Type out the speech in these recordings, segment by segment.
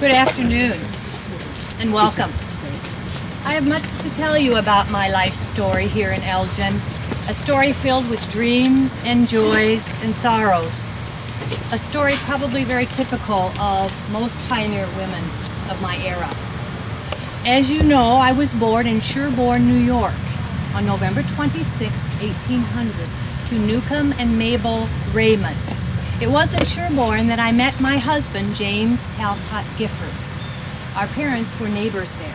Good afternoon and welcome. I have much to tell you about my life story here in Elgin, a story filled with dreams and joys and sorrows, a story probably very typical of most pioneer women of my era. As you know, I was born in Sherborn, New York on November 26, 1800 to Newcomb and Mabel Raymond. It was in Sherborn that I met my husband, James Talcott Gifford. Our parents were neighbors there.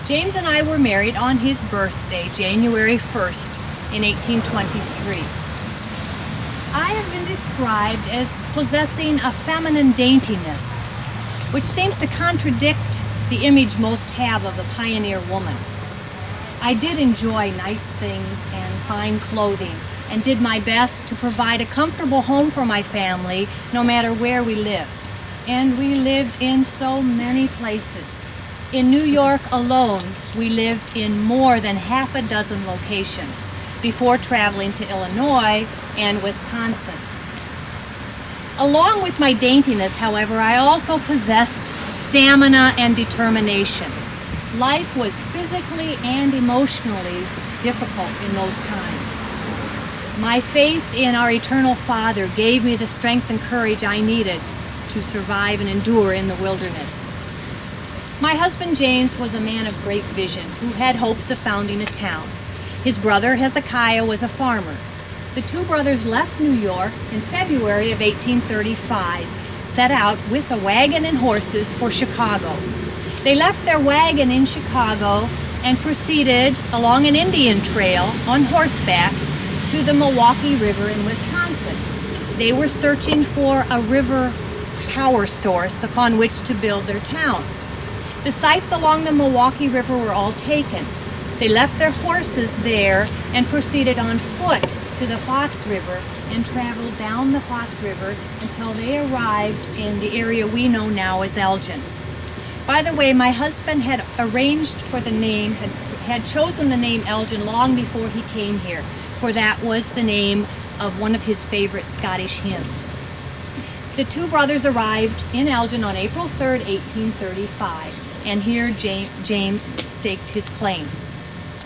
James and I were married on his birthday, January 1st, in 1823. I have been described as possessing a feminine daintiness, which seems to contradict the image most have of the pioneer woman. I did enjoy nice things and fine clothing, and did my best to provide a comfortable home for my family no matter where we lived. And we lived in so many places. In New York alone, we lived in more than half a dozen locations before traveling to Illinois and Wisconsin. Along with my daintiness, however, I also possessed stamina and determination. Life was physically and emotionally difficult in those times. My faith in our eternal Father gave me the strength and courage I needed to survive and endure in the wilderness. My husband James was a man of great vision who had hopes of founding a town. His brother Hezekiah was a farmer. The two brothers left New York in February of 1835, set out with a wagon and horses for Chicago. They left their wagon in Chicago and proceeded along an Indian trail on horseback to the Milwaukee River in Wisconsin. They were searching for a river power source upon which to build their town. The sites along the Milwaukee River were all taken. They left their horses there and proceeded on foot to the Fox River and traveled down the Fox River until they arrived in the area we know now as Elgin. By the way, my husband had arranged for the name, had chosen the name Elgin long before he came here, for that was the name of one of his favorite Scottish hymns. The two brothers arrived in Elgin on April 3rd, 1835, and here James staked his claim.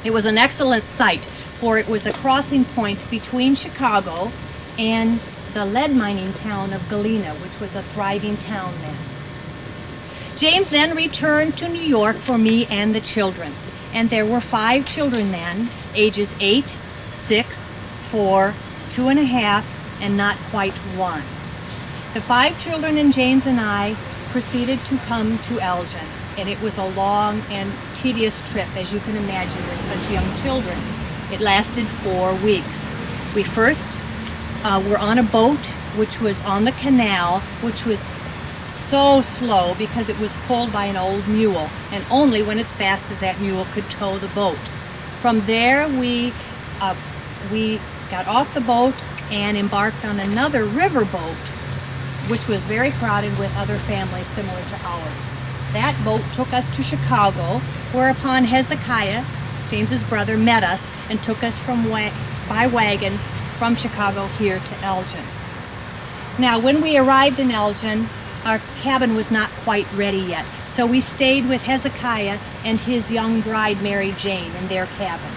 It was an excellent site, for it was a crossing point between Chicago and the lead mining town of Galena, which was a thriving town then. James then returned to New York for me and the children, and there were 5 children then, ages 8, 6, 4, 2.5, and not quite 1. The 5 children and James and I proceeded to come to Elgin, and it was a long and tedious trip, as you can imagine, with such young children. It lasted 4 weeks. We first were on a boat, which was on the canal, which was so slow because it was pulled by an old mule, and only went as fast as that mule could tow the boat. From there, we got off the boat and embarked on another river boat, which was very crowded with other families similar to ours. That boat took us to Chicago, whereupon Hezekiah, James's brother, met us and took us by wagon from Chicago here to Elgin. Now, when we arrived in Elgin, our cabin was not quite ready yet, so we stayed with Hezekiah and his young bride, Mary Jane, in their cabin.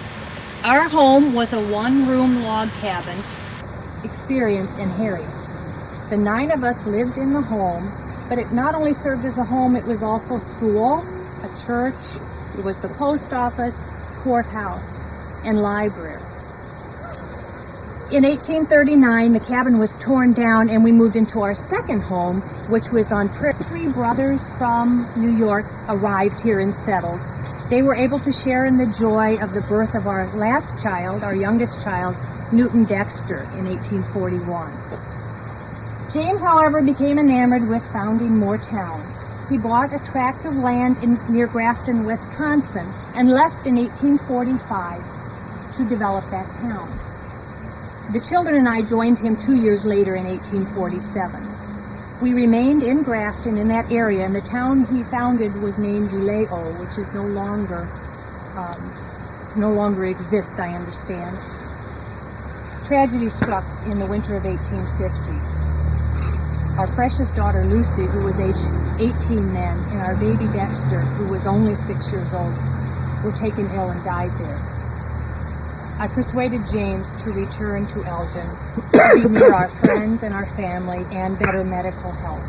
Our home was a 1-room log cabin, experience in Harriet. The 9 of us lived in the home, but it not only served as a home, it was also school, a church, it was the post office, courthouse, and library. In 1839, the cabin was torn down and we moved into our second home, which was on Prairie. 3 brothers from New York arrived here and settled. They were able to share in the joy of the birth of our last child, our youngest child, Newton Dexter, in 1841. James, however, became enamored with founding more towns. He bought a tract of land near Grafton, Wisconsin, and left in 1845 to develop that town. The children and I joined him 2 years later in 1847. We remained in Grafton in that area, and the town he founded was named Uleo, which is no longer exists, I understand. Tragedy struck in the winter of 1850. Our precious daughter Lucy, who was age 18 then, and our baby Dexter, who was only 6 years old, were taken ill and died there. I persuaded James to return to Elgin to be near our friends and our family and better medical help.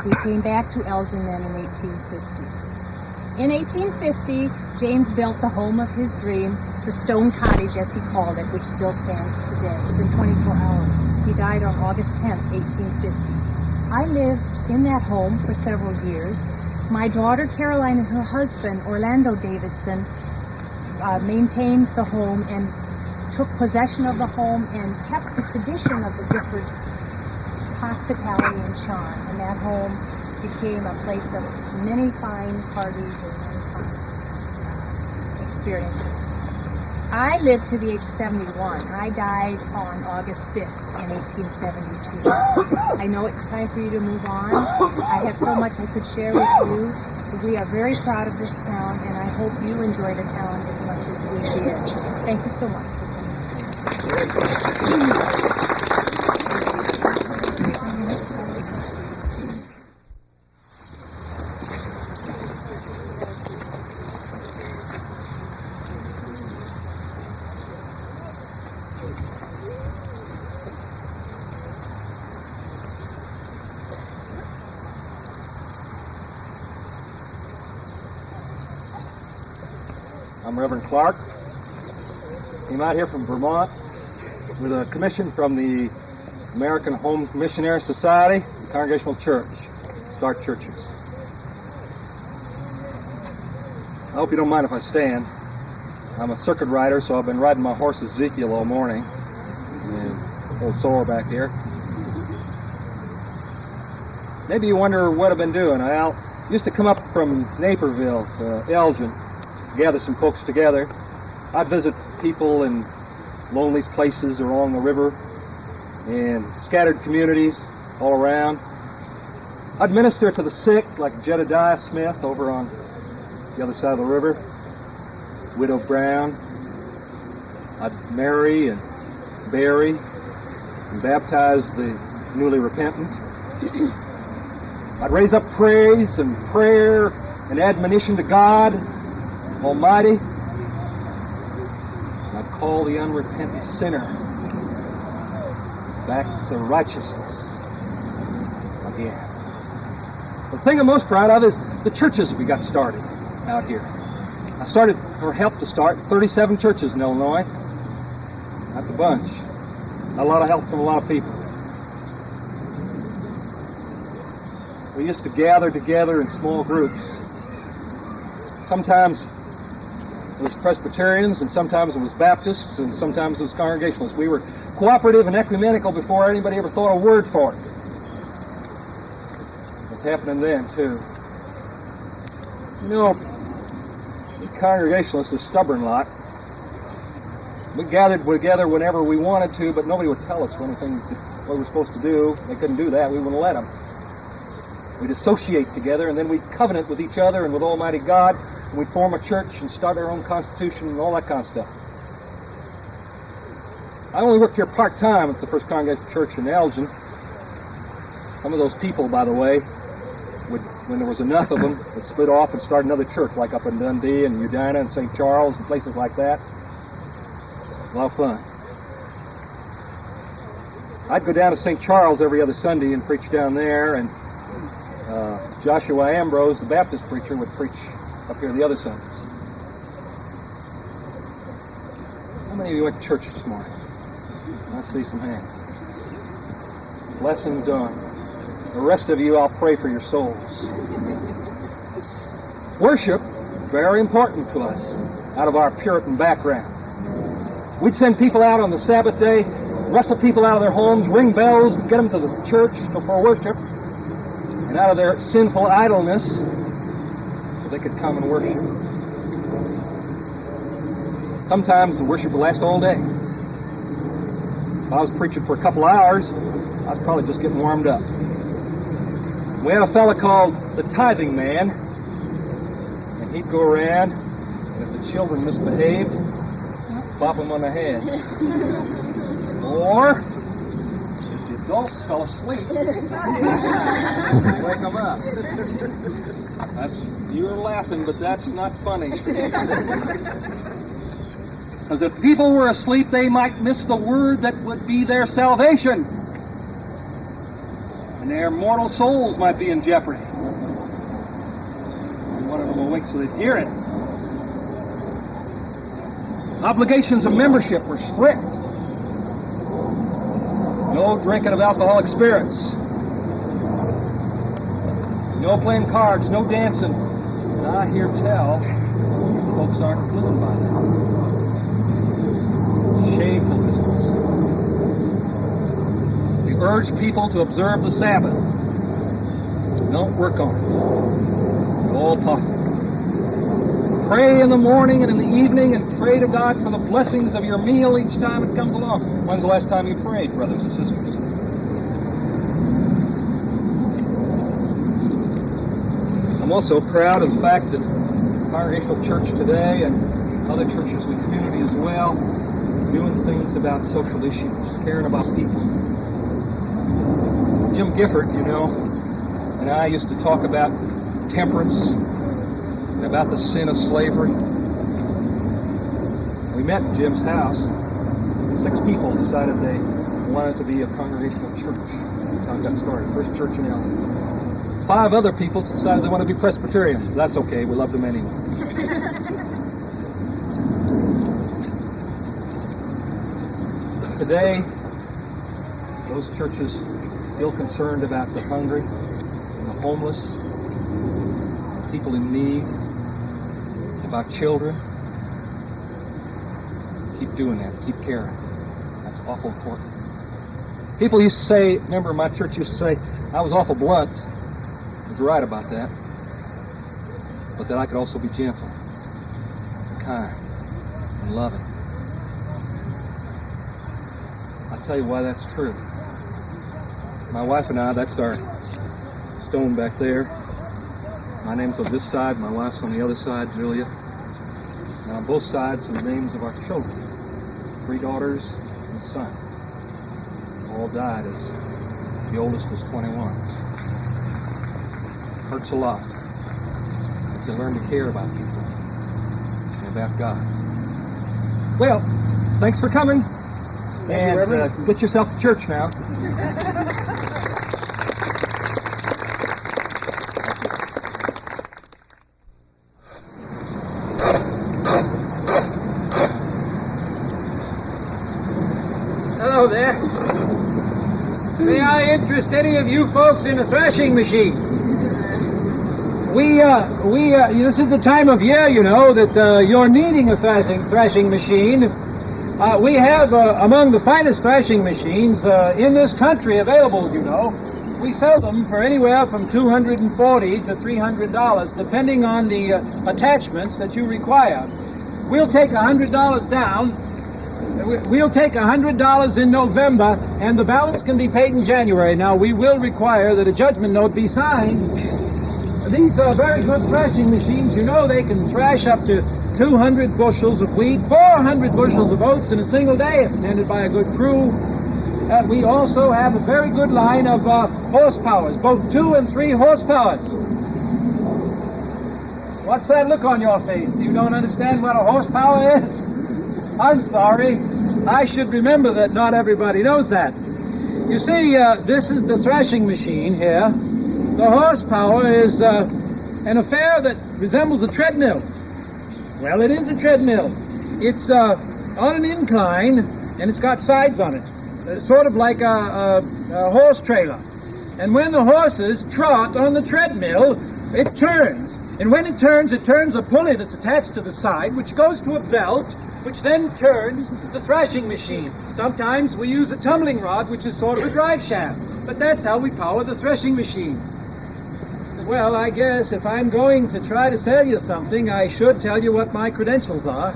We came back to Elgin then in 1850. In 1850, James built the home of his dream, the Stone Cottage as he called it, which still stands today. Within 24 hours. He died on August 10, 1850. I lived in that home for several years. My daughter Caroline and her husband Orlando Davidson maintained the home and took possession of the home and kept the tradition of the Gifford hospitality and charm. And that home became a place of many fine parties and many fine experiences. I lived to the age of 71. I died on August 5th in 1872. I know it's time for you to move on. I have so much I could share with you. We are very proud of this town, and I hope you enjoy the town as much as we did. Thank you so much for coming. I'm Reverend Clark. Came out here from Vermont with a commission from the American Home Missionary Society, the Congregational Church, start churches. I hope you don't mind if I stand. I'm a circuit rider, so I've been riding my horse Ezekiel all morning. And a little sore back here. Maybe you wonder what I've been doing. I used to come up from Naperville to Elgin, gather some folks together. I'd visit people in lonely places along the river and scattered communities all around. I'd minister to the sick, like Jedediah Smith over on the other side of the river, Widow Brown. I'd marry and bury and baptize the newly repentant. I'd raise up praise and prayer and admonition to God Almighty. And I'd call the unrepentant sinner back to righteousness again. The thing I'm most proud of is the churches we got started out here. I started, or helped to start, 37 churches in Illinois. That's a bunch. A lot of help from a lot of people. We used to gather together in small groups. Sometimes it was Presbyterians, and sometimes it was Baptists, and sometimes it was Congregationalists. We were cooperative and ecumenical before anybody ever thought a word for it. It was happening then, too. You know, we Congregationalists, a stubborn lot. We gathered together whenever we wanted to, but nobody would tell us what we were supposed to do. They couldn't do that. We wouldn't let them. We'd associate together, and then we'd covenant with each other and with Almighty God, and we'd form a church and start our own constitution and all that kind of stuff. I only worked here part-time at the First Congregational Church in Elgin. Some of those people, by the way, when there was enough of them, would split off and start another church, like up in Dundee and Udina and St. Charles and places like that. A lot of fun. I'd go down to St. Charles every other Sunday and preach down there, and Joshua Ambrose, the Baptist preacher, would preach up here the other Sundays. How many of you went to church this morning? I see some hands. Blessings on. The rest of you, I'll pray for your souls. Worship, very important to us, out of our Puritan background. We'd send people out on the Sabbath day, wrestle people out of their homes, ring bells, get them to the church for worship, and out of their sinful idleness, so they could come and worship. Sometimes the worship would last all day. If I was preaching for a couple hours, I was probably just getting warmed up. We had a fella called the Tithing Man, and he'd go around, and if the children misbehaved, bop them on the head. Or, if adults fell asleep. Wake them up. You were laughing, but that's not funny. Because if people were asleep, they might miss the word that would be their salvation. And their mortal souls might be in jeopardy. And one of them awake so they'd hear it. Obligations of membership were strict. No drinking of alcoholic spirits. No playing cards, no dancing. And I hear tell, folks aren't living by that. Shameful business. We urge people to observe the Sabbath. Don't work on it. If at all possible. Pray in the morning and in the evening, and pray to God for the blessings of your meal each time it comes along. When's the last time you prayed, brothers and sisters? I'm also proud of the fact that Congregational Church today and other churches in the community as well, doing things about social issues, caring about people. Jim Gifford, you know, and I used to talk about temperance and about the sin of slavery. We met in Jim's house. 6 people decided they wanted to be a Congregational church. That's how it got started. First church in Elgin. 5 other people decided they want to be Presbyterians. That's okay. We loved them anyway. Today, those churches still concerned about the hungry and the homeless, people in need, about children. Keep doing that. Keep caring. That's awful important. People used to say, remember my church used to say, I was awful blunt. I was right about that. But that I could also be gentle, and kind, and loving. I'll tell you why that's true. My wife and I, that's our stone back there. My name's on this side, my wife's on the other side, Julia. And on both sides are the names of our children. 3 daughters and a son. All died as the oldest was 21. Hurts a lot to learn to care about people and about God. Well, thanks for coming. And get yourself to church now. Hello there. May I interest any of you folks in a thrashing machine? This is the time of year, you know, that you're needing a thrashing machine. We have among the finest thrashing machines in this country available, you know. We sell them for anywhere from $240 to $300, depending on the attachments that you require. We'll take $100 down. We'll take $100 in November, and the balance can be paid in January. Now, we will require that a judgment note be signed. These are very good thrashing machines. You know, they can thrash up to 200 bushels of wheat, 400 bushels of oats in a single day, if attended by a good crew. We also have a very good line of horsepowers, both 2 and 3 horsepowers. What's that look on your face? You don't understand what a horsepower is? I'm sorry. I should remember that not everybody knows that. You see, this is the thrashing machine here. The horsepower is an affair that resembles a treadmill. Well, it is a treadmill. It's on an incline, and it's got sides on it, sort of like a horse trailer. And when the horses trot on the treadmill, it turns. And when it turns a pulley that's attached to the side, which goes to a belt, which then turns the thrashing machine. Sometimes we use a tumbling rod, which is sort of a drive shaft. But that's how we power the threshing machines. Well, I guess if I'm going to try to sell you something, I should tell you what my credentials are.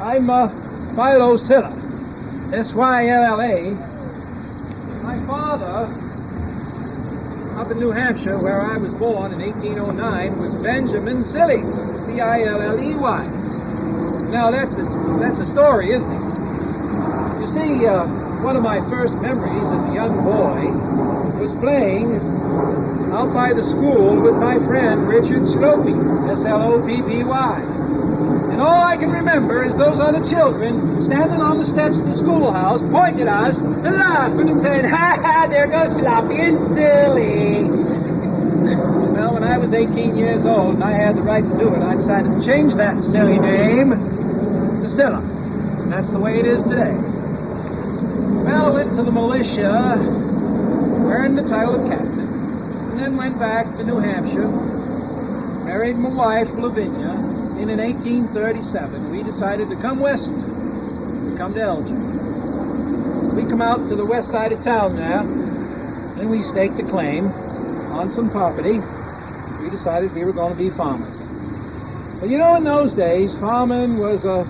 I'm Philo Sylla, S-Y-L-L-A. My father, up in New Hampshire, where I was born in 1809, was Benjamin Cilley, C-I-L-L-E-Y. Now, that's a story, isn't it? You see, one of my first memories as a young boy was playing out by the school with my friend Richard Sloppy, Sloppy. And all I can remember is those other children standing on the steps of the schoolhouse, pointing at us and laughing and saying, "Ha ha, there goes Sloppy and Silly." Well, when I was 18 years old and I had the right to do it, I decided to change that silly name to Silla. And that's the way it is today. Well, I went to the militia, earned the title of captain, and then went back to New Hampshire, married my wife, Lavinia, and in 1837 we decided to come west, come to Elgin. We come out to the west side of town there, and we staked a claim on some property. We decided we were going to be farmers. But you know, in those days, farming was a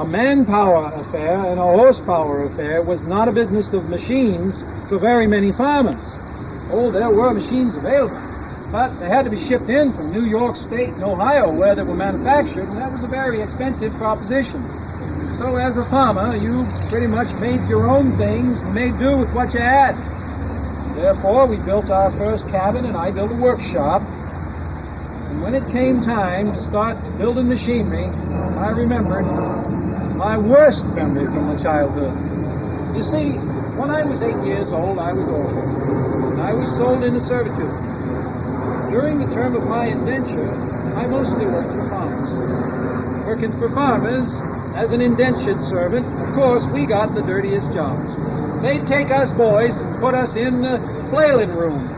manpower affair and a horsepower affair. It was not a business of machines for very many farmers. Oh, there were machines available, but they had to be shipped in from New York State and Ohio where they were manufactured, and that was a very expensive proposition. So as a farmer, you pretty much made your own things and made do with what you had. Therefore, we built our first cabin and I built a workshop. And when it came time to start building machinery, I remembered my worst memory from my childhood. You see, when I was 8 years old, I was orphaned, and I was sold into servitude. During the term of my indenture, I mostly worked for farmers. Working for farmers as an indentured servant, of course, we got the dirtiest jobs. They'd take us boys and put us in the flailing room.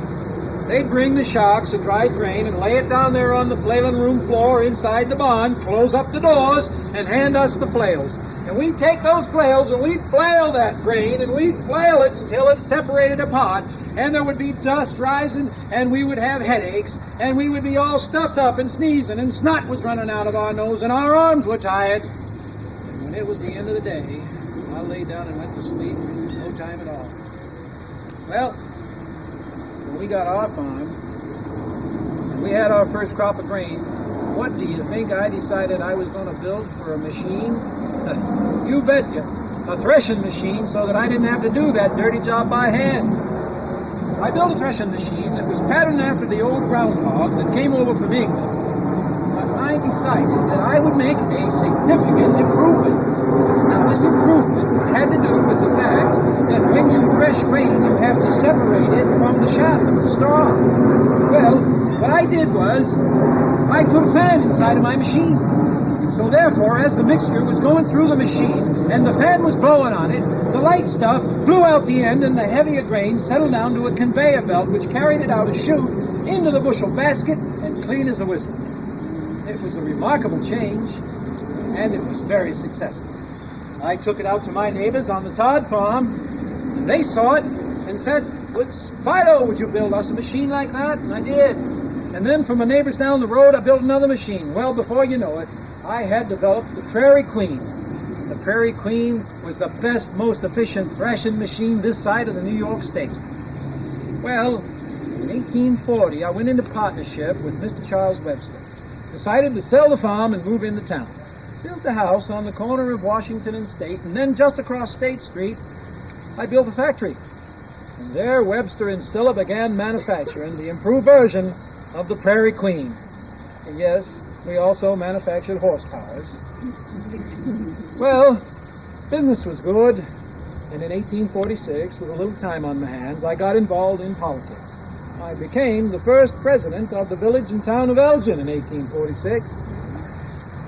They'd bring the shocks of dried grain and lay it down there on the flailing room floor inside the barn, close up the doors, and hand us the flails. And we'd take those flails and we'd flail that grain, and we'd flail it until it separated apart, and there would be dust rising, and we would have headaches, and we would be all stuffed up and sneezing, and snot was running out of our nose, and our arms were tired. And when it was the end of the day, I lay down and went to sleep, no time at all. Well, when we got our farm, and we had our first crop of grain, what do you think I decided I was going to build for a machine? You bet you. A threshing machine so that I didn't have to do that dirty job by hand. I built a threshing machine that was patterned after the old groundhog that came over from England. But I decided that I would make a significant improvement. Now, this improvement had to do with the fact that when you thresh grain, you have to separate it from the chaff of the straw. Well, what I did was, I put a fan inside of my machine. So therefore, as the mixture was going through the machine and the fan was blowing on it, the light stuff blew out the end and the heavier grain settled down to a conveyor belt which carried it out a chute into the bushel basket and clean as a whistle. It was a remarkable change, and it was very successful. I took it out to my neighbors on the Todd farm, and they saw it and said, "Fido, would you build us a machine like that?" And I did. And then from my neighbors down the road, I built another machine. Well, before you know it, I had developed the Prairie Queen. The Prairie Queen was the best, most efficient threshing machine this side of the New York State. Well, in 1840, I went into partnership with Mr. Charles Webster. Decided to sell the farm and move into town. Built a house on the corner of Washington and State, and then just across State Street, I built a factory. And there, Webster and Silla began manufacturing the improved version of the Prairie Queen. And yes, we also manufactured horsepowers. Well, business was good, and in 1846, with a little time on my hands, I got involved in politics. I became the first president of the village and town of Elgin in 1846.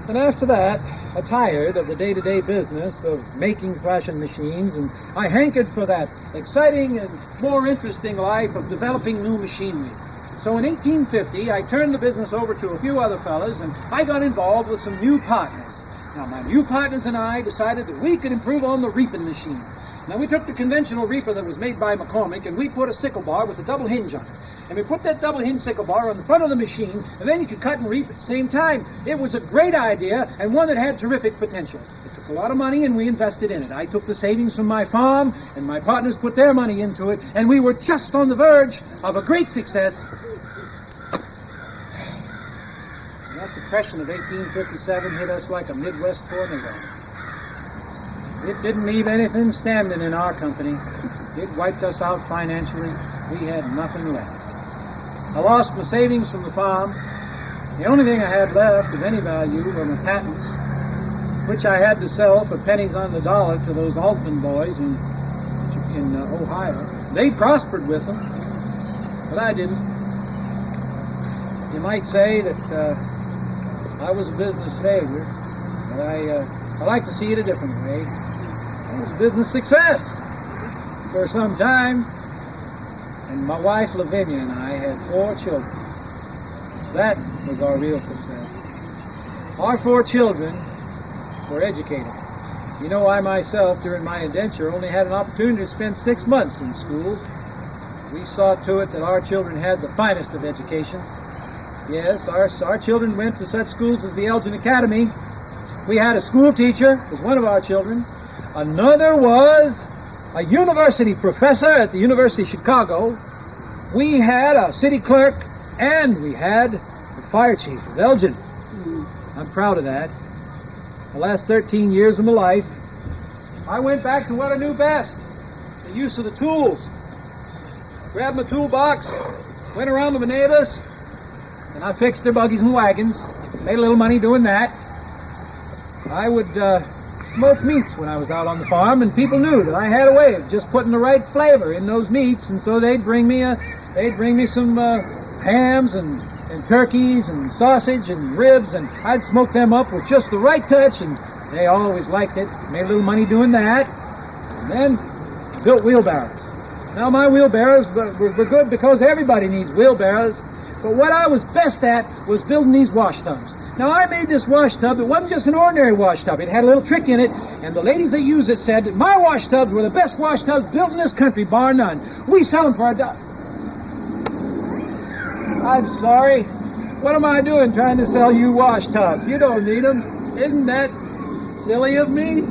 And after that, I tired of the day-to-day business of making threshing machines, and I hankered for that exciting and more interesting life of developing new machinery. So in 1850, I turned the business over to a few other fellas, and I got involved with some new partners. Now, my new partners and I decided that we could improve on the reaping machine. Now, we took the conventional reaper that was made by McCormick, and we put a sickle bar with a double hinge on it. And we put that double hinge sickle bar on the front of the machine, and then you could cut and reap at the same time. It was a great idea, and one that had terrific potential. It took a lot of money, and we invested in it. I took the savings from my farm, and my partners put their money into it, and we were just on the verge of a great success. That depression of 1857 hit us like a Midwest tornado. It didn't leave anything standing in our company. It wiped us out financially. We had nothing left. I lost my savings from the farm. The only thing I had left of any value were my patents, which I had to sell for pennies on the dollar to those Altman boys in Ohio. They prospered with them, but I didn't. You might say that I was a business failure, but I like to see it a different way. I was a business success for some time, and my wife Lavinia and I had 4 children. That was our real success. Our 4 children were educated. You know, I myself, during my indenture, only had an opportunity to spend 6 months in schools. We saw to it that our children had the finest of educations. Yes, our children went to such schools as the Elgin Academy. We had a school teacher, was one of our children. Another was a university professor at the University of Chicago. We had a city clerk, and we had the fire chief of Elgin. I'm proud of that. The last 13 years of my life, I went back to what I knew best, the use of the tools. Grabbed my toolbox, went around to my neighbors, and I fixed their buggies and wagons, made a little money doing that. I would smoke meats when I was out on the farm, and people knew that I had a way of just putting the right flavor in those meats, and so they'd bring me some hams and turkeys and sausage and ribs, and I'd smoke them up with just the right touch, and they always liked it. Made a little money doing that, and then built wheelbarrows. Now my wheelbarrows were good because everybody needs wheelbarrows, but what I was best at was building these wash tubs. Now I made this wash tub. It wasn't just an ordinary wash tub. It had a little trick in it, and the ladies that use it said that my wash tubs were the best wash tubs built in this country, bar none. We sell them for $1. I'm sorry. What am I doing trying to sell you wash tubs? You don't need them. Isn't that silly of me?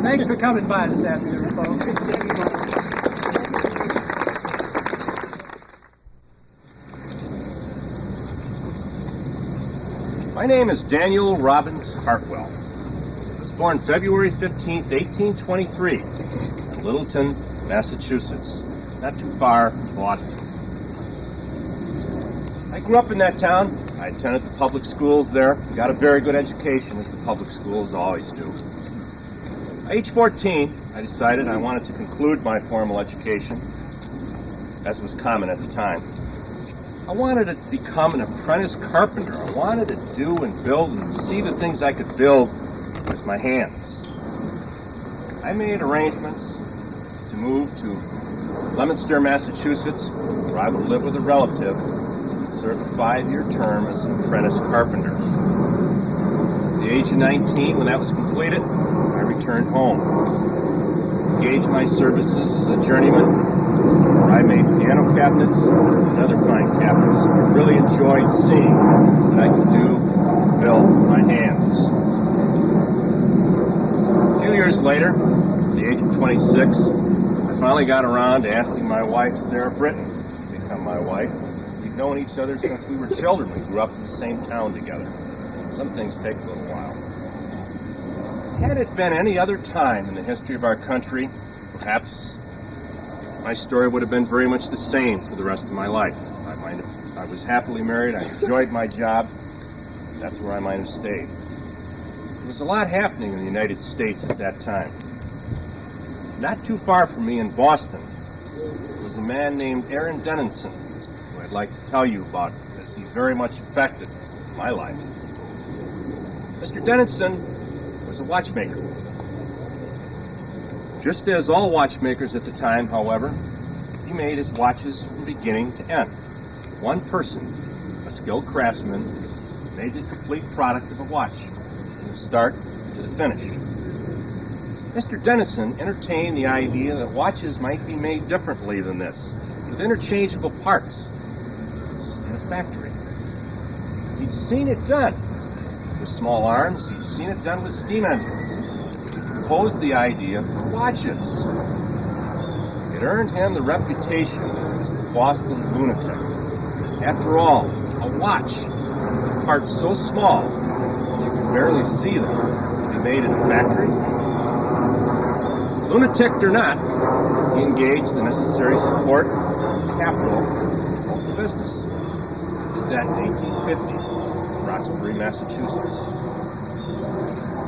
Thanks for coming by this afternoon, folks. My name is Daniel Robbins Hartwell. I was born February 15th, 1823, in Littleton, Massachusetts, not too far from Boston. I grew up in that town. I attended the public schools there, got a very good education, as the public schools always do. At age 14, I decided I wanted to conclude my formal education, as was common at the time. I wanted to become an apprentice carpenter. I wanted to do and build and see the things I could build with my hands. I made arrangements to move to Leominster, Massachusetts, where I would live with a relative and serve a 5-year term as an apprentice carpenter. At the age of 19, when that was completed, I returned home. Engaged my services as a journeyman, where I made piano cabinets and other fine cabinets. I really enjoyed seeing what I could do, build with my hands. A few years later, at the age of 26, I finally got around to asking my wife, Sarah Britton, to become my wife. We've known each other since we were children. We grew up in the same town together. Some things take a little while. Had it been any other time in the history of our country, perhaps my story would have been very much the same for the rest of my life. I was happily married. I enjoyed my job. That's where I might have stayed. There was a lot happening in the United States at that time. Not too far from me in Boston was a man named Aaron Dennison, who I'd like to tell you about, as he very much affected my life. Mr. Dennison was a watchmaker. Just as all watchmakers at the time, however, he made his watches from beginning to end. One person, a skilled craftsman, made the complete product of a watch, from the start to the finish. Mr. Dennison entertained the idea that watches might be made differently than this, with interchangeable parts in a factory. He'd seen it done with small arms. He'd seen it done with steam engines. Proposed the idea for watches. It earned him the reputation as the Boston lunatic. After all, a watch, with parts so small you could barely see them, to be made in a factory. Lunatic or not, He engaged the necessary support and capital of local business. He did that in 1850 in Roxbury, Massachusetts.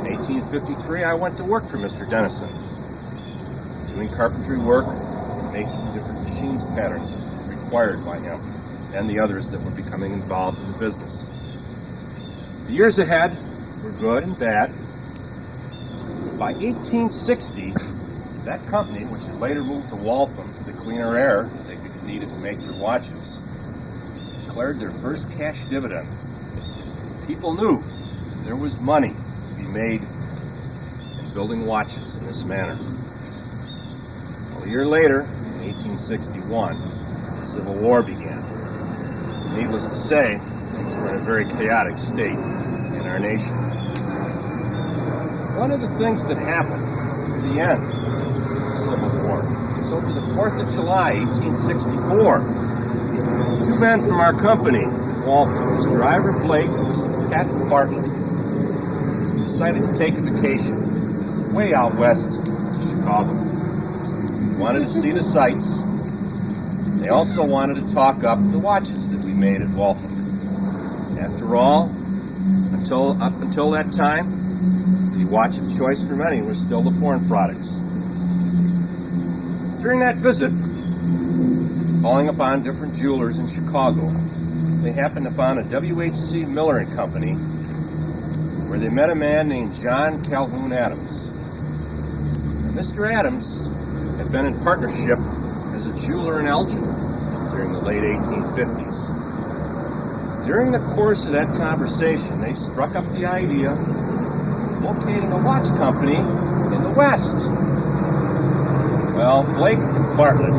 In 1853, I went to work for Mr. Dennison, doing carpentry work, making different machines patterns required by him and the others that were becoming involved in the business. The years ahead were good and bad. By 1860, that company, which had later moved to Waltham for the cleaner air they needed to make their watches, declared their first cash dividend. People knew there was money to be made in building watches in this manner. Well, a year later, in 1861, the Civil War began. Needless to say, things were in a very chaotic state in our nation. One of the things that happened at the end of the Civil War was over the 4th of July, 1864. Two men from our company, Waltham, Mr. Ira Blake and Mr. Pat Bartlett, decided to take a vacation way out west to Chicago. They wanted to see the sights. They also wanted to talk up the watches that we made at Waltham. After all, up until that time, the watch of choice for many was still the foreign products. During that visit, calling upon different jewelers in Chicago, they happened upon a W.H.C. Miller & Company, where they met a man named John Calhoun Adams. Now, Mr. Adams had been in partnership as a jeweler in Elgin during the late 1850s. During the course of that conversation, they struck up the idea of locating a watch company in the West. Well, Blake and Bartlett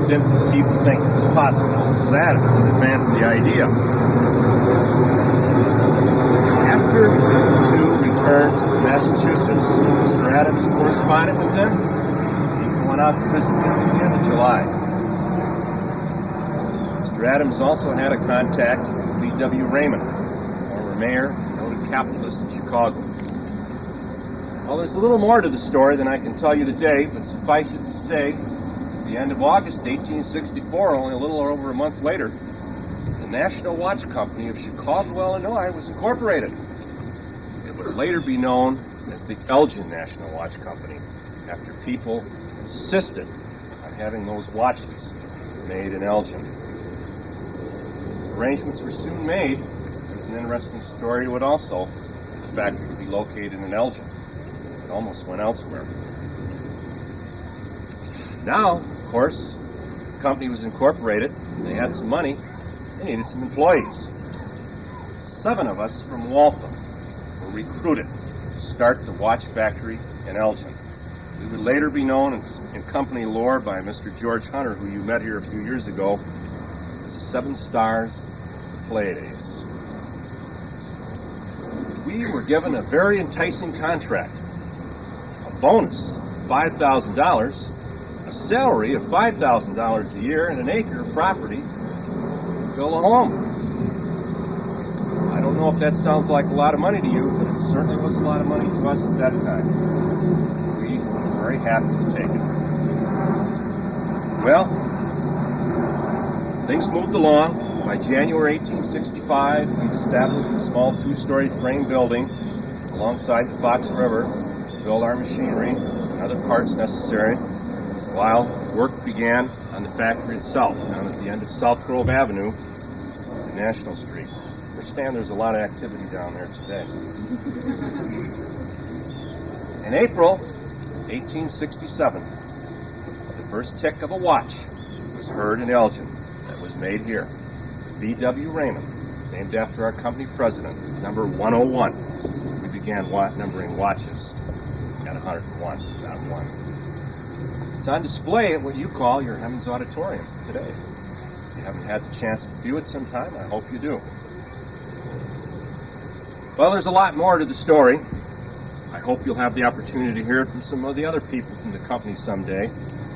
didn't even think it was possible, because Adams had advanced the idea. After the two returned to Massachusetts, Mr. Adams corresponded with them. He even went out to visit them at the end of July. Mr. Adams also had a contact with B.W. Raymond, former mayor and noted capitalist in Chicago. Well, there's a little more to the story than I can tell you today, but suffice it to say, at the end of August 1864, only a little over a month later, the National Watch Company of Chicago, Illinois, was incorporated. It would later be known as the Elgin National Watch Company, after people insisted on having those watches made in Elgin. Arrangements were soon made. There's an interesting story to it also. The factory would be located in Elgin. It almost went elsewhere. Now, of course, the company was incorporated. They had some money. They needed some employees. 7 of us from Waltham were recruited to start the watch factory in Elgin. We would later be known in company lore by Mr. George Hunter, who you met here a few years ago, as the 7 Stars Pleiades. We were given a very enticing contract. A bonus of $5,000, a salary of $5,000 a year, and an acre of property to build a home. I don't know if that sounds like a lot of money to you, but it certainly was a lot of money to us at that time. We were very happy to take it. Well, things moved along. By January 1865, we've established a small 2-story frame building alongside the Fox River to build our machinery and other parts necessary, while work began on the factory itself, down at the end of South Grove Avenue and National Street. I understand there's a lot of activity down there today. In April 1867, the first tick of a watch was heard in Elgin that was made here. B.W. Raymond, named after our company president, number 101. We began numbering watches at 101, not 1. It's on display at what you call your Hemmings Auditorium today. If you haven't had the chance to view it sometime, I hope you do. Well, there's a lot more to the story. I hope you'll have the opportunity to hear it from some of the other people from the company someday.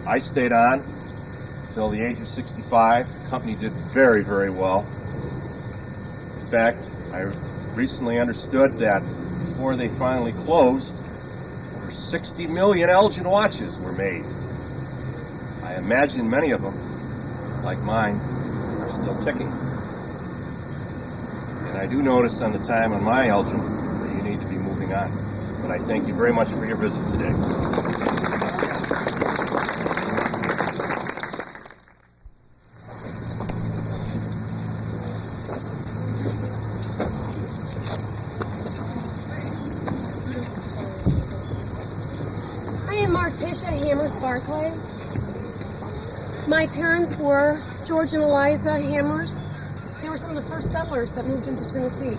I stayed on until the age of 65. The company did very, very well. In fact, I recently understood that before they finally closed, over 60 million Elgin watches were made. I imagine many of them, like mine, are still ticking. And I do notice on the time on my Elgin that you need to be moving on. But I thank you very much for your visit today. I am Martisha Hammers Barclay. My parents were George and Eliza Hammers. They were some of the first settlers that moved into Tennessee.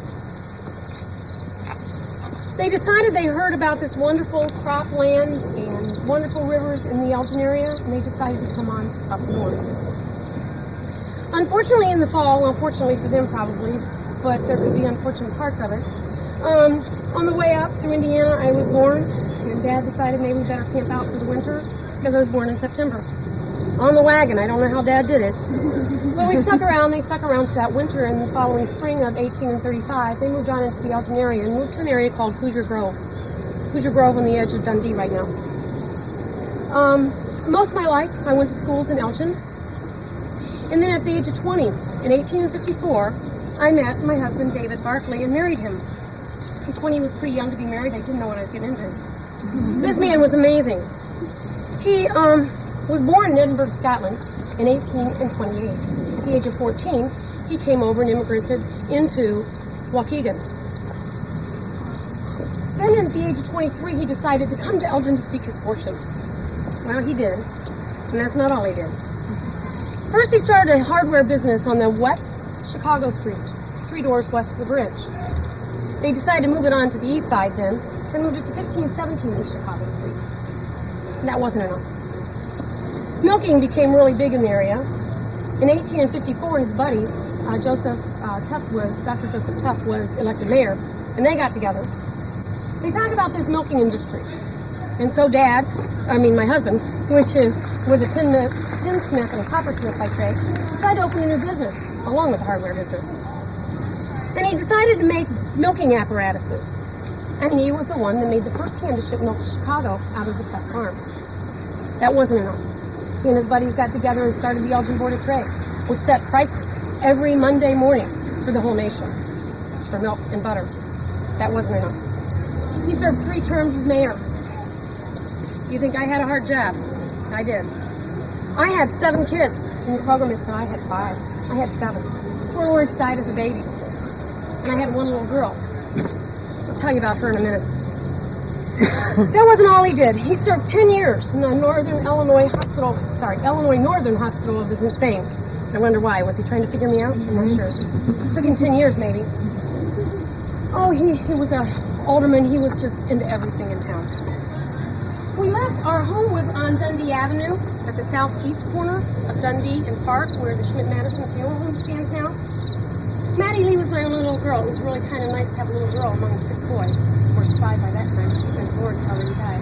They decided they heard about this wonderful cropland and wonderful rivers in the Elgin area, and they decided to come on up north. Unfortunately in the fall, unfortunately for them probably, but there could be unfortunate parts of it, on the way up through Indiana I was born, and Dad decided maybe we better camp out for the winter because I was born in September. On the wagon, I don't know how Dad did it. But we stuck around, they stuck around for that winter, and the following spring of 1835, they moved on into the Elgin area and moved to an area called Hoosier Grove. Hoosier Grove on the edge of Dundee right now. Most of my life, I went to schools in Elgin. And then at the age of 20, in 1854, I met my husband, David Barclay, and married him. At 20, he was pretty young to be married. I didn't know what I was getting into. This man was amazing. He was born in Edinburgh, Scotland, in 1828. At the age of 14, he came over and immigrated into Waukegan. Then at the age of 23, he decided to come to Elgin to seek his fortune. Well, he did, and that's not all he did. First, he started a hardware business on the West Chicago Street, 3 doors west of the bridge. They decided to move it on to the east side then, and moved it to 1517 East Chicago Street. And that wasn't enough. Milking became really big in the area. In 1854, his buddy, Dr. Joseph Tuff was elected mayor, and they got together. They talked about this milking industry. And so my husband, which was a tinsmith and a coppersmith by trade, decided to open a new business, along with the hardware business. And he decided to make milking apparatuses. And he was the one that made the first can to ship milk to Chicago out of the Tuff farm. That wasn't enough. He and his buddies got together and started the Elgin Board of Trade, which set prices every Monday morning for the whole nation for milk and butter. That wasn't enough. He served 3 terms as mayor. You think I had a hard job? I did. I had 7 kids. In the program it said I had 5. I had 7. 4 words died as a baby. And I had 1 little girl. I'll tell you about her in a minute. That wasn't all he did. He served 10 years in the Illinois Northern Hospital of the Insane. I wonder why. Was he trying to figure me out? I'm not sure. It took him 10 years, maybe. Oh, he was an alderman. He was just into everything in town. We left. Our home was on Dundee Avenue at the southeast corner of Dundee and Park, where the Schmidt-Madison Funeral Home stands now. Maddie Lee was my only little girl. It was really kind of nice to have a little girl among the 6 boys. Of course, 5 by that time, because Lawrence already died.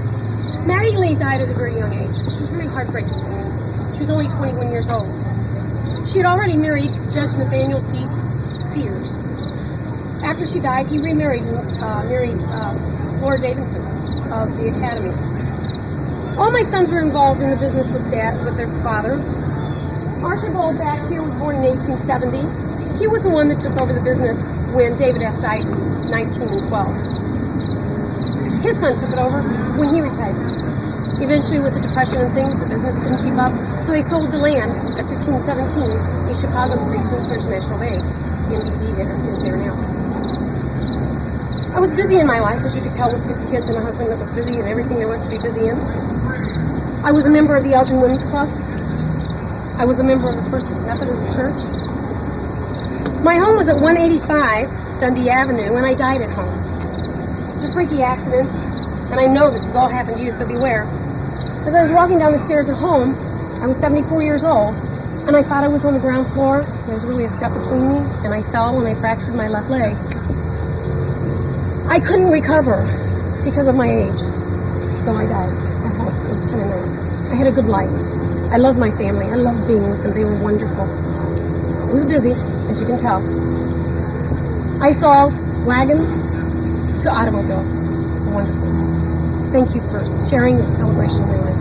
Maddie Lee died at a very young age, which was really heartbreaking for me. She was only 21 years old. She had already married Judge Nathaniel C. Sears. After she died, he remarried Laura Davidson of the Academy. All my sons were involved in the business with their father. Archibald back here was born in 1870. He was the one that took over the business when David F. died in 1912. His son took it over when he retired. Eventually, with the Depression and things, the business couldn't keep up, so they sold the land at 1517 East Chicago Street to the French National Bank. The NBD is there now. I was busy in my life, as you could tell, with 6 kids and a husband that was busy in everything there was to be busy in. I was a member of the Elgin Women's Club. I was a member of the First Methodist Church. My home was at 185 Dundee Avenue, and I died at home. It was a freaky accident, and I know this has all happened to you, so beware. As I was walking down the stairs at home, I was 74 years old, and I thought I was on the ground floor. There was really a step between me, and I fell and I fractured my left leg. I couldn't recover because of my age, so I died at home. It was kind of nice. I had a good life. I loved my family. I loved being with them. They were wonderful. I was busy, as you can tell. I saw wagons to automobiles. It's wonderful. Thank you for sharing this celebration of my life.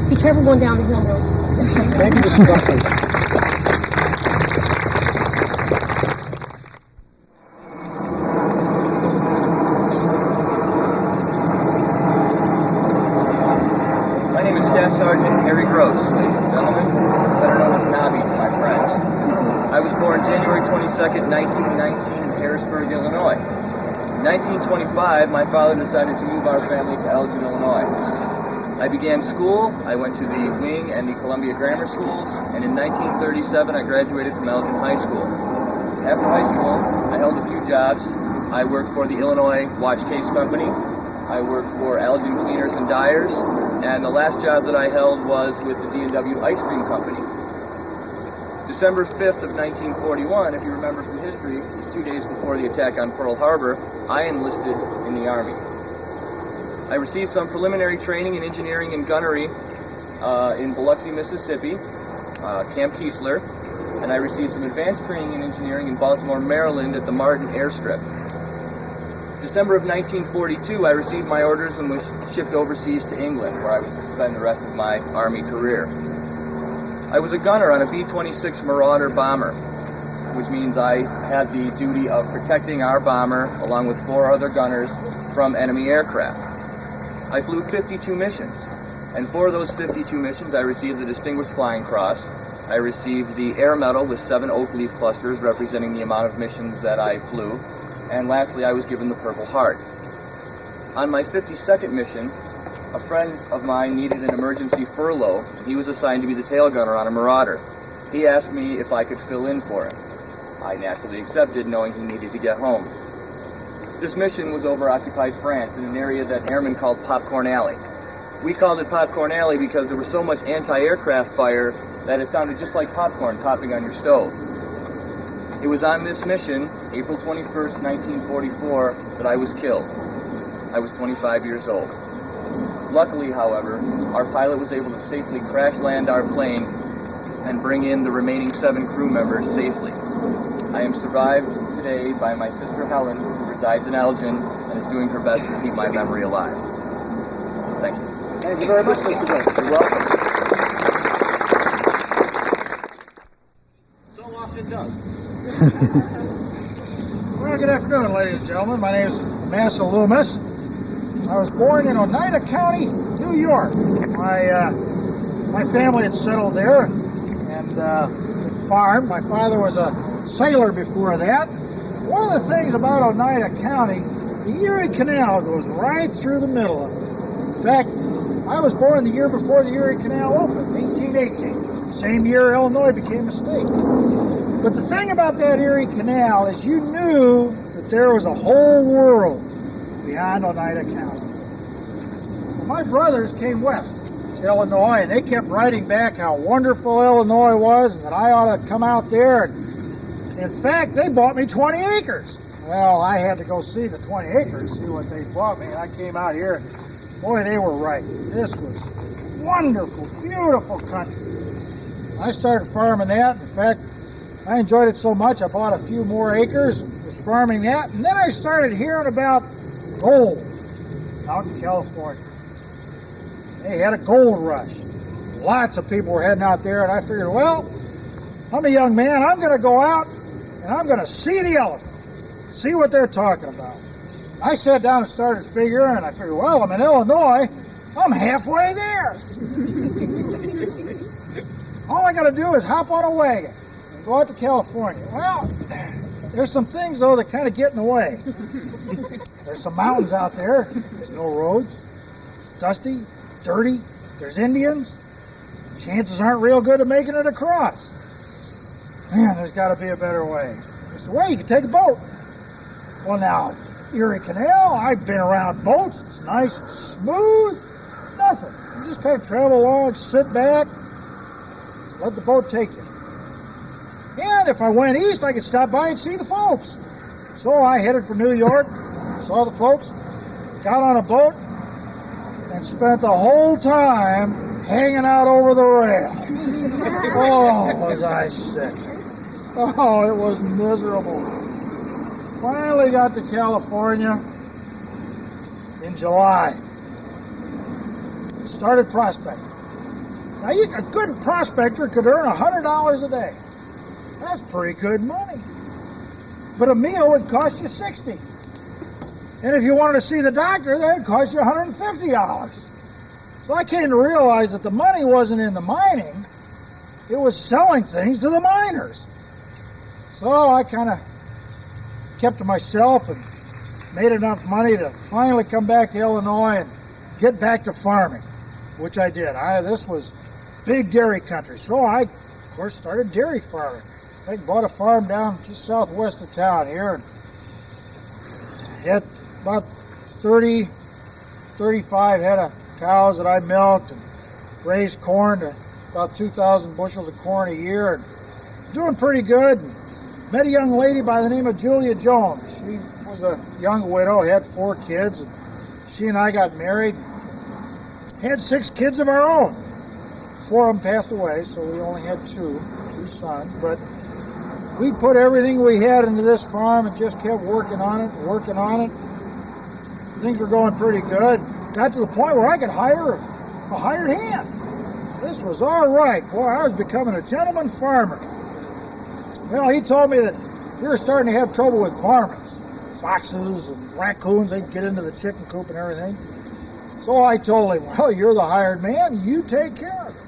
Be careful going down the hill, though. Thank you, Mr. Buckley. My name is Staff Sergeant Harry Gross, ladies and gentlemen, better known as Nobby to my friends. I was born January 22nd, 1919 in Harrisburg, Illinois. In 1925, my father decided to move our family to Elgin, Illinois. I began school, I went to the Wing and the Columbia Grammar Schools, and in 1937 I graduated from Elgin High School. After high school, I held a few jobs. I worked for the Illinois Watch Case Company. I worked for Elgin Cleaners and Dyers, and the last job that I held was with the D&W Ice Cream Company. December 5th of 1941, if you remember from history, was 2 days before the attack on Pearl Harbor. I enlisted in the Army. I received some preliminary training in engineering and gunnery in Biloxi, Mississippi, Camp Keesler, and I received some advanced training in engineering in Baltimore, Maryland at the Martin Airstrip. December of 1942, I received my orders and was shipped overseas to England, where I was to spend the rest of my Army career. I was a gunner on a B-26 Marauder bomber, which means I had the duty of protecting our bomber, along with 4 other gunners, from enemy aircraft. I flew 52 missions, and for those 52 missions, I received the Distinguished Flying Cross. I received the Air Medal with 7 oak leaf clusters, representing the amount of missions that I flew. And lastly, I was given the Purple Heart. On my 52nd mission, a friend of mine needed an emergency furlough. He was assigned to be the tail gunner on a Marauder. He asked me if I could fill in for him. I naturally accepted, knowing he needed to get home. This mission was over occupied France in an area that airmen called Popcorn Alley. We called it Popcorn Alley because there was so much anti-aircraft fire that it sounded just like popcorn popping on your stove. It was on this mission, April 21st, 1944, that I was killed. I was 25 years old. Luckily, however, our pilot was able to safely crash land our plane and bring in the remaining 7 crew members safely. I am survived today by my sister Helen, who resides in Elgin and is doing her best to keep my memory alive. Thank you. Thank you very much, Mr. Gross. You're welcome. So often does. Well, good afternoon, ladies and gentlemen. My name is Massa Loomis. I was born in Oneida County, New York. My family had settled there and farmed. My father was a sailor before that. One of the things about Oneida County, the Erie Canal goes right through the middle of it. In fact, I was born the year before the Erie Canal opened, 1818. Same year Illinois became a state. But the thing about that Erie Canal is you knew that there was a whole world behind Oneida County. Well, my brothers came west to Illinois, and they kept writing back how wonderful Illinois was and that I ought to come out there. And in fact, they bought me 20 acres. Well, I had to go see the 20 acres, see what they bought me, and I came out here, and boy, they were right. This was wonderful, beautiful country. I started farming that. In fact, I enjoyed it so much, I bought a few more acres, was farming that, and then I started hearing about gold out in California. They had a gold rush. Lots of people were heading out there, and I figured, well, I'm a young man, I'm going to go out, and I'm going to see the elephant, see what they're talking about. I sat down and started figuring, and I figured, well, I'm in Illinois, I'm halfway there. All I got to do is hop on a wagon and go out to California. Well, there's some things, though, that kind of get in the way. There's some mountains out there. There's no roads. It's dusty, dirty. There's Indians. Chances aren't real good at making it across. Man, there's got to be a better way. I said, well, you can take a boat. Well, now, Erie Canal, I've been around boats. It's nice and smooth. Nothing. You just kind of travel along, sit back, let the boat take you. And if I went east, I could stop by and see the folks. So I headed for New York, saw the folks, got on a boat, and spent the whole time hanging out over the rail. Oh, was I sick. Oh, it was miserable. Finally got to California in July. Started prospecting. Now, a good prospector could earn $100 a day. That's pretty good money. But a meal would cost you $60. And if you wanted to see the doctor, that would cost you $150. So I came to realize that the money wasn't in the mining, it was selling things to the miners. So I kind of kept to myself and made enough money to finally come back to Illinois and get back to farming, which I did. This was big dairy country, so I, of course, started dairy farming. I bought a farm down just southwest of town here and had about 35 head of cows that I milked and raised corn to about 2,000 bushels of corn a year and doing pretty good. And met a young lady by the name of Julia Jones. She was a young widow, had 4 kids, and she and I got married. Had 6 kids of our own. 4 of them passed away, so we only had 2 sons. But we put everything we had into this farm and just kept working on it. Things were going pretty good. Got to the point where I could hire a hired hand. This was all right. Boy, I was becoming a gentleman farmer. Well, he told me that we were starting to have trouble with varmints. Foxes and raccoons, they'd get into the chicken coop and everything. So I told him, well, you're the hired man, you take care of it.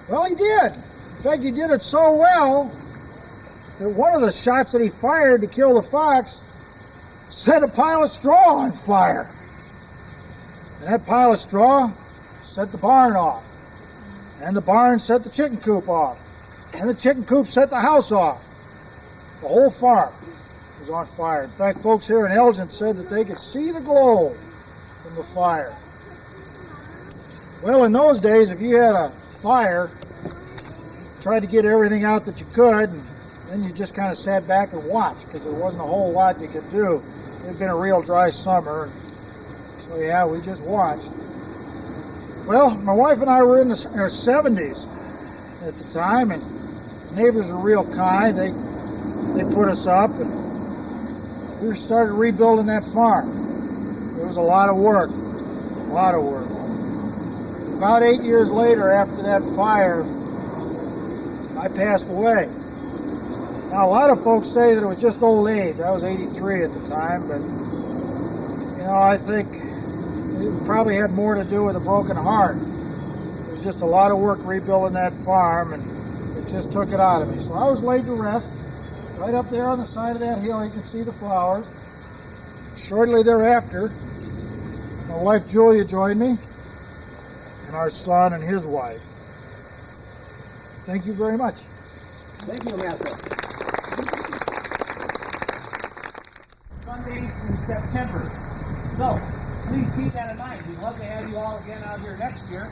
Well, he did. In fact, he did it so well that one of the shots that he fired to kill the fox set a pile of straw on fire. And that pile of straw set the barn off. And the barn set the chicken coop off. And the chicken coop set the house off. The whole farm was on fire. In fact, folks here in Elgin said that they could see the glow from the fire. Well, in those days, if you had a fire, tried to get everything out that you could, and then you just kind of sat back and watched, because there wasn't a whole lot you could do. It had been a real dry summer, so yeah, we just watched. Well, my wife and I were in our 70s at the time, and neighbors were real kind. They put us up, and we started rebuilding that farm. It was a lot of work, About 8 years later, after that fire, I passed away. Now, a lot of folks say that it was just old age. I was 83 at the time, but, I think it probably had more to do with a broken heart. It was just a lot of work rebuilding that farm, and it just took it out of me. So I was laid to rest. Right up there on the side of that hill, you can see the flowers. Shortly thereafter, my wife Julia joined me, and our son and his wife. Thank you very much. Thank you, Master. Sunday in September. So, please keep that in mind. We'd love to have you all again out here next year.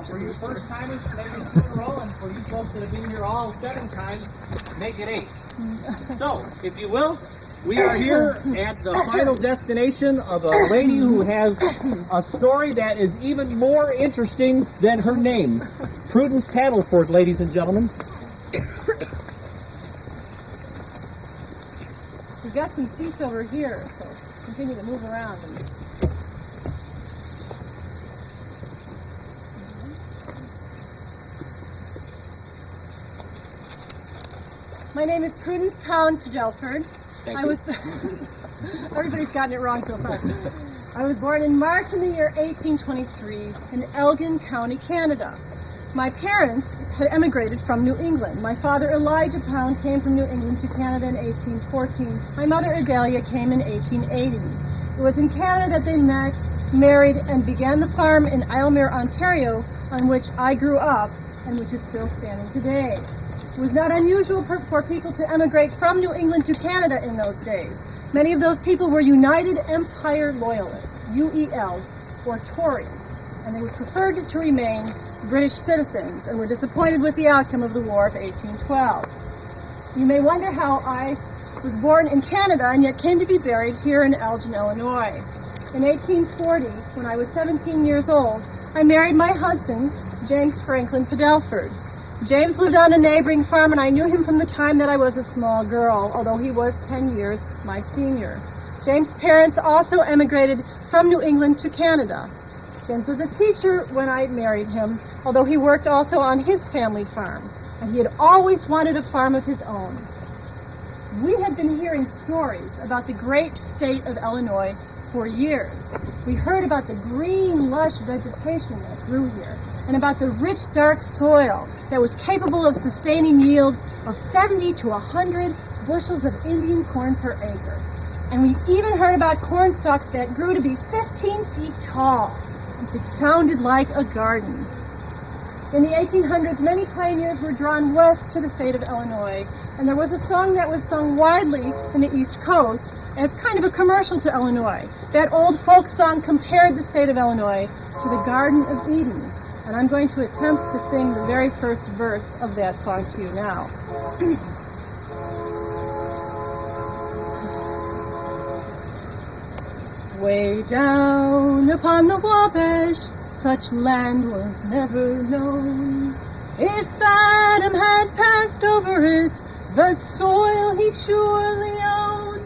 For you first timers, maybe 2 in a row, and for you folks that have been here all 7 times, make it 8. So, if you will, we are here at the final destination of a lady who has a story that is even more interesting than her name. Prudence Paddleford, ladies and gentlemen. We've got some seats over here, so continue to move around. My name is Prudence Pound Padelford. Everybody's gotten it wrong so far. I was born in March in the year 1823 in Elgin County, Canada. My parents had emigrated from New England. My father, Elijah Pound, came from New England to Canada in 1814. My mother, Adelia, came in 1880. It was in Canada that they met, married, and began the farm in Aylmer, Ontario, on which I grew up and which is still standing today. It was not unusual for people to emigrate from New England to Canada in those days. Many of those people were United Empire Loyalists, UELs, or Tories, and they would prefer to remain British citizens and were disappointed with the outcome of the War of 1812. You may wonder how I was born in Canada and yet came to be buried here in Elgin, Illinois. In 1840, when I was 17 years old, I married my husband, James Franklin Padelford. James lived on a neighboring farm, and I knew him from the time that I was a small girl, although he was 10 years my senior. James' parents also emigrated from New England to Canada. James was a teacher when I married him, although he worked also on his family farm, and he had always wanted a farm of his own. We had been hearing stories about the great state of Illinois for years. We heard about the green, lush vegetation that grew here, and about the rich, dark soil that was capable of sustaining yields of 70 to 100 bushels of Indian corn per acre. And we even heard about corn stalks that grew to be 15 feet tall. It sounded like a garden. In the 1800s, many pioneers were drawn west to the state of Illinois, and there was a song that was sung widely in the East Coast, and it's kind of a commercial to Illinois. That old folk song compared the state of Illinois to the Garden of Eden, and I'm going to attempt to sing the very first verse of that song to you now. Way down upon the Wabash, such land was never known. If Adam had passed over it, the soil he'd surely own.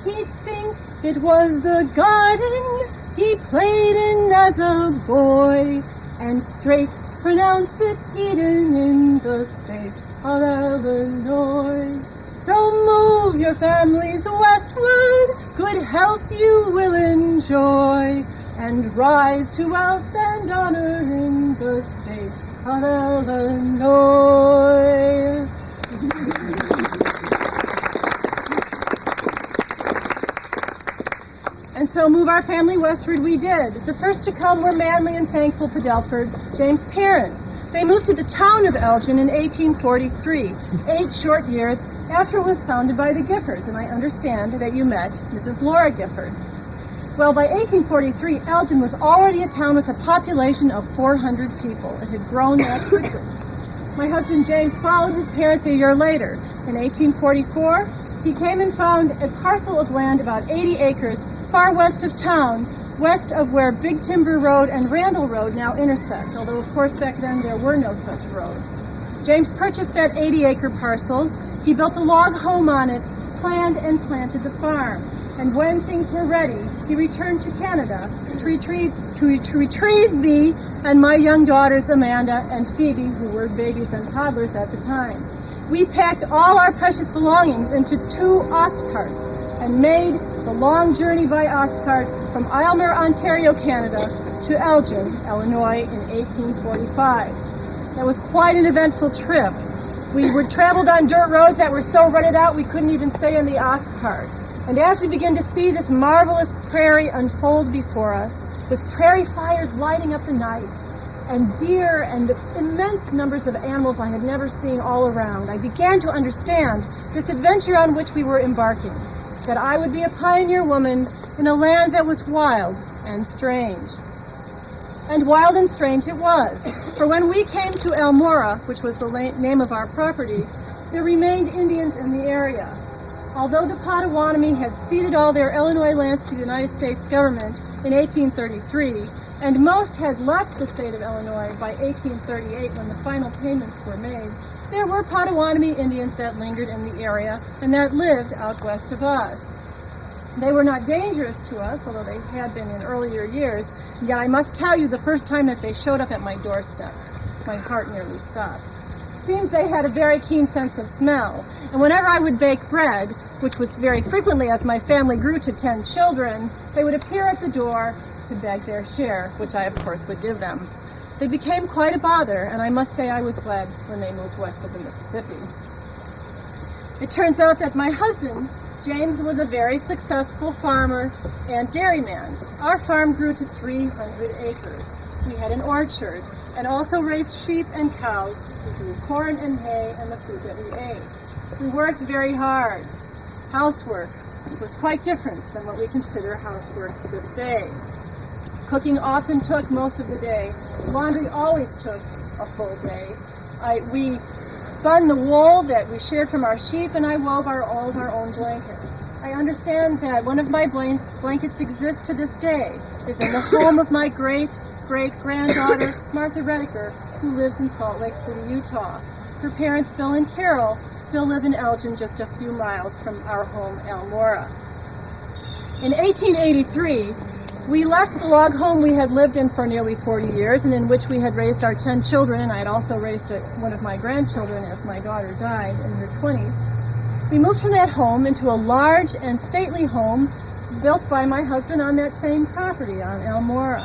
He'd think it was the garden he played in as a boy, and straight pronounce it Eden in the state of Illinois. So move your families westward, good health you will enjoy, and rise to wealth and honor in the state of Illinois. And so move our family westward we did. The first to come were Manly and thankful Padelford, James' parents. They moved to the town of Elgin in 1843, 8 short years after it was founded by the Giffords, and I understand that you met Mrs. Laura Gifford. Well, by 1843, Elgin was already a town with a population of 400 people. It had grown that quickly. My husband James followed his parents a year later. In 1844, he came and found a parcel of land about 80 acres far west of town, west of where Big Timber Road and Randall Road now intersect, although of course back then there were no such roads. James purchased that 80-acre parcel. He built a log home on it, planned and planted the farm. And when things were ready, he returned to Canada to retrieve me and my young daughters Amanda and Phoebe, who were babies and toddlers at the time. We packed all our precious belongings into 2 ox carts and made the long journey by ox cart from Aylmer, Ontario, Canada to Elgin, Illinois in 1845. That was quite an eventful trip. We traveled on dirt roads that were so rutted out we couldn't even stay in the ox cart. And as we began to see this marvelous prairie unfold before us, with prairie fires lighting up the night, and deer and immense numbers of animals I had never seen all around, I began to understand this adventure on which we were embarking, that I would be a pioneer woman in a land that was wild and strange. And wild and strange it was, for when we came to Elmora, which was the name of our property, there remained Indians in the area. Although the Potawatomi had ceded all their Illinois lands to the United States government in 1833, and most had left the state of Illinois by 1838 when the final payments were made, there were Potawatomi Indians that lingered in the area and that lived out west of us. They were not dangerous to us, although they had been in earlier years, yet I must tell you the first time that they showed up at my doorstep, my heart nearly stopped. Seems they had a very keen sense of smell, and whenever I would bake bread, which was very frequently as my family grew to 10 children, they would appear at the door to beg their share, which I of course would give them. They became quite a bother, and I must say I was glad when they moved west of the Mississippi. It turns out that my husband, James, was a very successful farmer and dairyman. Our farm grew to 300 acres. We had an orchard and also raised sheep and cows. We grew corn and hay and the food that we ate. We worked very hard. Housework was quite different than what we consider housework this day. Cooking often took most of the day. Laundry always took a full day. We spun the wool that we shared from our sheep, and I wove all of our own blankets. I understand that one of my blankets exists to this day. It's in the home of my great-great-granddaughter, Martha Rediker, who lives in Salt Lake City, Utah. Her parents, Bill and Carol, still live in Elgin, just a few miles from our home, Elmora. In 1883, We left the log home we had lived in for nearly 40 years and in which we had raised our 10 children, and I had also raised one of my grandchildren as my daughter died in her 20s. We moved from that home into a large and stately home built by my husband on that same property on Elmora.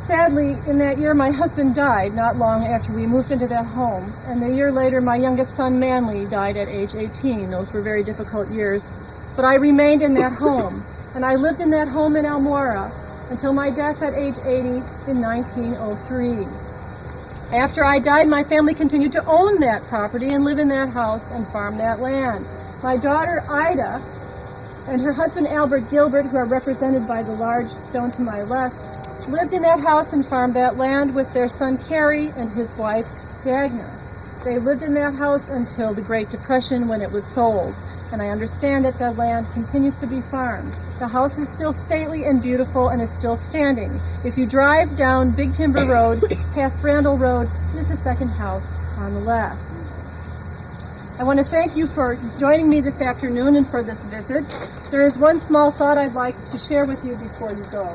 Sadly, in that year, my husband died not long after we moved into that home, and a year later, my youngest son, Manly, died at age 18. Those were very difficult years, but I remained in that home, and I lived in that home in Elmora until my death at age 80 in 1903. After I died, my family continued to own that property and live in that house and farm that land. My daughter, Ida, and her husband, Albert Gilbert, who are represented by the large stone to my left, lived in that house and farmed that land with their son, Carrie, and his wife, Dagna. They lived in that house until the Great Depression when it was sold, and I understand that the land continues to be farmed. The house is still stately and beautiful and is still standing. If you drive down Big Timber Road, past Randall Road, there's a second house on the left. I want to thank you for joining me this afternoon and for this visit. There is one small thought I'd like to share with you before you go.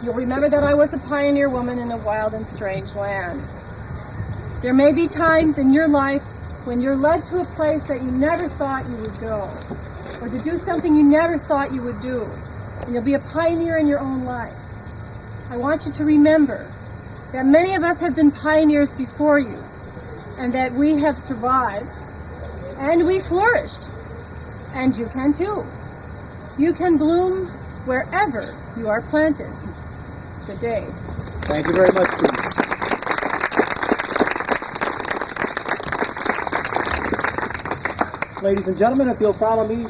You'll remember that I was a pioneer woman in a wild and strange land. There may be times in your life when you're led to a place that you never thought you would go, or to do something you never thought you would do, and you'll be a pioneer in your own life. I want you to remember that many of us have been pioneers before you, and that we have survived, and we flourished, and you can too. You can bloom wherever you are planted. Good day. Thank you very much, Bruce. Ladies and gentlemen, if you'll follow me